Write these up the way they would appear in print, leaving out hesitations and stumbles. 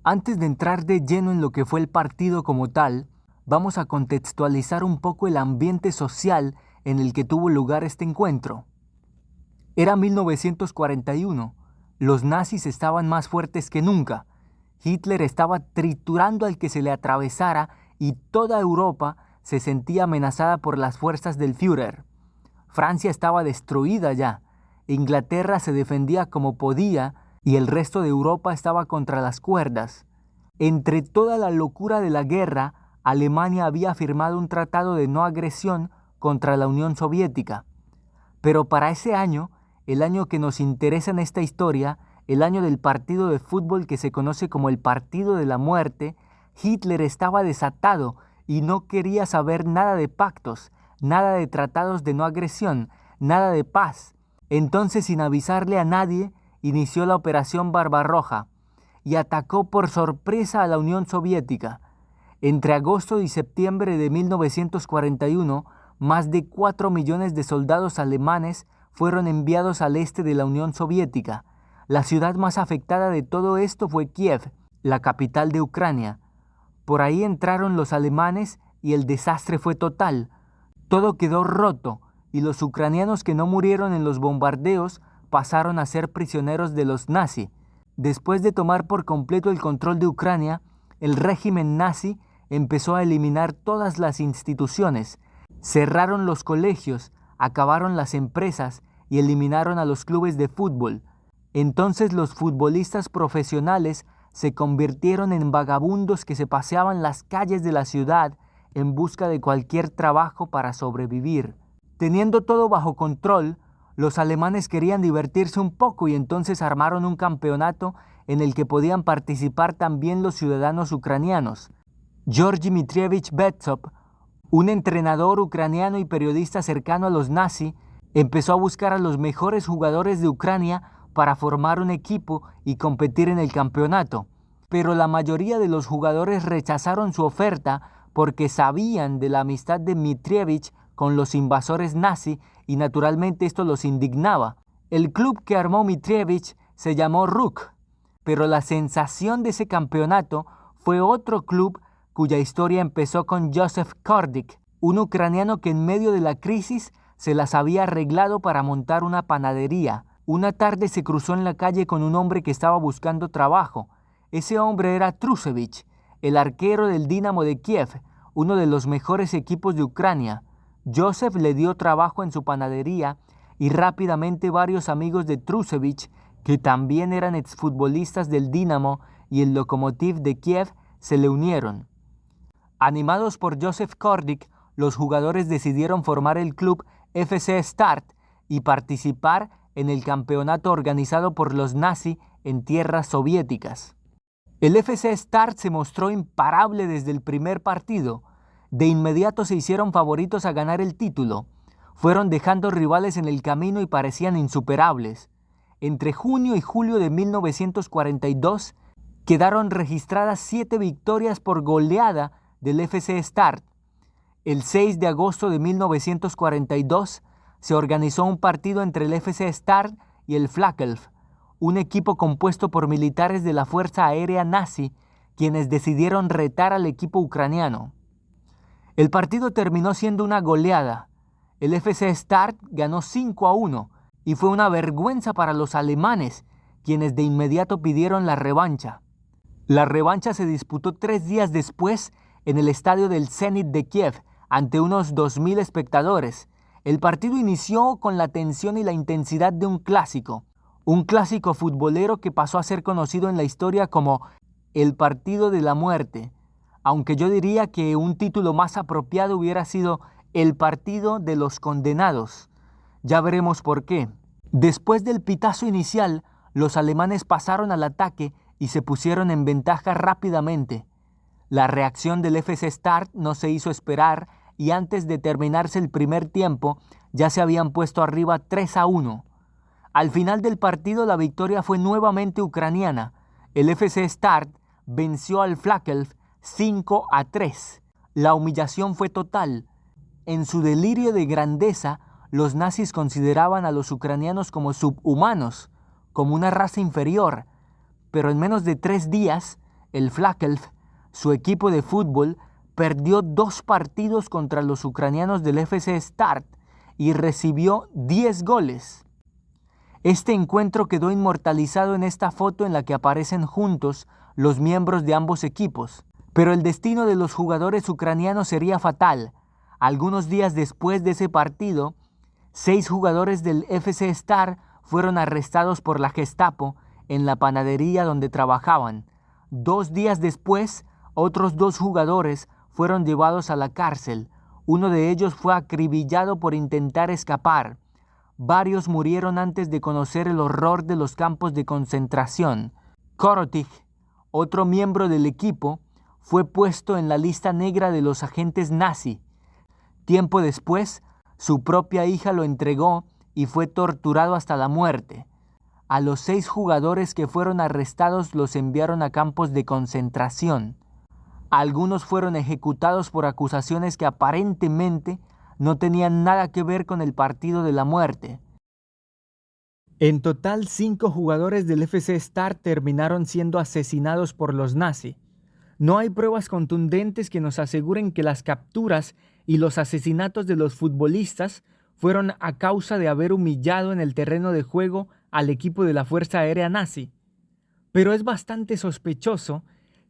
Antes de entrar de lleno en lo que fue el partido como tal, vamos a contextualizar un poco el ambiente social en el que tuvo lugar este encuentro. Era 1941, los nazis estaban más fuertes que nunca, Hitler estaba triturando al que se le atravesara y toda Europa se sentía amenazada por las fuerzas del Führer. Francia estaba destruida ya, Inglaterra se defendía como podía y el resto de Europa estaba contra las cuerdas. Entre toda la locura de la guerra, Alemania había firmado un tratado de no agresión contra la Unión Soviética. Pero para ese año, el año que nos interesa en esta historia, el año del partido de fútbol que se conoce como el Partido de la Muerte, Hitler estaba desatado y no quería saber nada de pactos, nada de tratados de no agresión, nada de paz. Entonces, sin avisarle a nadie, inició la Operación Barbarroja y atacó por sorpresa a la Unión Soviética. Entre agosto y septiembre de 1941, más de 4 millones de soldados alemanes fueron enviados al este de la Unión Soviética. La ciudad más afectada de todo esto fue Kiev, la capital de Ucrania. Por ahí entraron los alemanes y el desastre fue total. Todo quedó roto y los ucranianos que no murieron en los bombardeos pasaron a ser prisioneros de los nazis. Después de tomar por completo el control de Ucrania, el régimen nazi empezó a eliminar todas las instituciones, cerraron los colegios, acabaron las empresas y eliminaron a los clubes de fútbol. Entonces los futbolistas profesionales se convirtieron en vagabundos que se paseaban las calles de la ciudad en busca de cualquier trabajo para sobrevivir. Teniendo todo bajo control, los alemanes querían divertirse un poco y entonces armaron un campeonato en el que podían participar también los ciudadanos ucranianos. Georgi Dmitrievich Betsov, un entrenador ucraniano y periodista cercano a los nazis, empezó a buscar a los mejores jugadores de Ucrania para formar un equipo y competir en el campeonato. Pero la mayoría de los jugadores rechazaron su oferta porque sabían de la amistad de Dmitrievich con los invasores nazis y naturalmente esto los indignaba. El club que armó Dmitrievich se llamó RUK, pero la sensación de ese campeonato fue otro club cuya historia empezó con Joseph Kordik, un ucraniano que en medio de la crisis se las había arreglado para montar una panadería. Una tarde se cruzó en la calle con un hombre que estaba buscando trabajo. Ese hombre era Trusevich, el arquero del Dinamo de Kiev, uno de los mejores equipos de Ucrania. Joseph le dio trabajo en su panadería y rápidamente varios amigos de Trusevich, que también eran exfutbolistas del Dinamo y el Lokomotiv de Kiev, se le unieron. Animados por Joseph Kordik, los jugadores decidieron formar el club FC Start y participar en el campeonato organizado por los nazis en tierras soviéticas. El FC Start se mostró imparable desde el primer partido. De inmediato se hicieron favoritos a ganar el título. Fueron dejando rivales en el camino y parecían insuperables. Entre junio y julio de 1942 quedaron registradas 7 victorias por goleada del FC Start. El 6 de agosto de 1942 se organizó un partido entre el FC Start y el Flakelf, un equipo compuesto por militares de la Fuerza Aérea Nazi, quienes decidieron retar al equipo ucraniano. El partido terminó siendo una goleada. El FC Start ganó 5-1 y fue una vergüenza para los alemanes, quienes de inmediato pidieron la revancha. La revancha se disputó 3 días después en el estadio del Zenit de Kiev, ante unos 2.000 espectadores. El partido inició con la tensión y la intensidad de un clásico futbolero que pasó a ser conocido en la historia como el Partido de la Muerte, aunque yo diría que un título más apropiado hubiera sido el Partido de los Condenados. Ya veremos por qué. Después del pitazo inicial, los alemanes pasaron al ataque y se pusieron en ventaja rápidamente. La reacción del FC Start no se hizo esperar y antes de terminarse el primer tiempo ya se habían puesto arriba 3-1. Al final del partido la victoria fue nuevamente ucraniana. El FC Start venció al Flakelf 5-3. La humillación fue total. En su delirio de grandeza, los nazis consideraban a los ucranianos como subhumanos, como una raza inferior. Pero en menos de 3 días, el Flakelf, su equipo de fútbol, perdió 2 partidos contra los ucranianos del FC Start y recibió 10 goles. Este encuentro quedó inmortalizado en esta foto en la que aparecen juntos los miembros de ambos equipos. Pero el destino de los jugadores ucranianos sería fatal. Algunos días después de ese partido, 6 jugadores del FC Star fueron arrestados por la Gestapo en la panadería donde trabajaban. 2 días después, otros 2 jugadores fueron llevados a la cárcel. Uno de ellos fue acribillado por intentar escapar. Varios murieron antes de conocer el horror de los campos de concentración. Korotik, otro miembro del equipo, fue puesto en la lista negra de los agentes nazi. Tiempo después, su propia hija lo entregó y fue torturado hasta la muerte. A los 6 jugadores que fueron arrestados los enviaron a campos de concentración. Algunos fueron ejecutados por acusaciones que aparentemente no tenían nada que ver con el partido de la muerte. En total, 5 jugadores del FC Star terminaron siendo asesinados por los nazis. No hay pruebas contundentes que nos aseguren que las capturas y los asesinatos de los futbolistas fueron a causa de haber humillado en el terreno de juego al equipo de la Fuerza Aérea Nazi. Pero es bastante sospechoso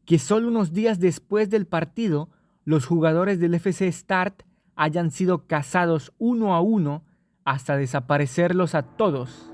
que solo unos días después del partido, los jugadores del FC Start hayan sido cazados uno a uno hasta desaparecerlos a todos.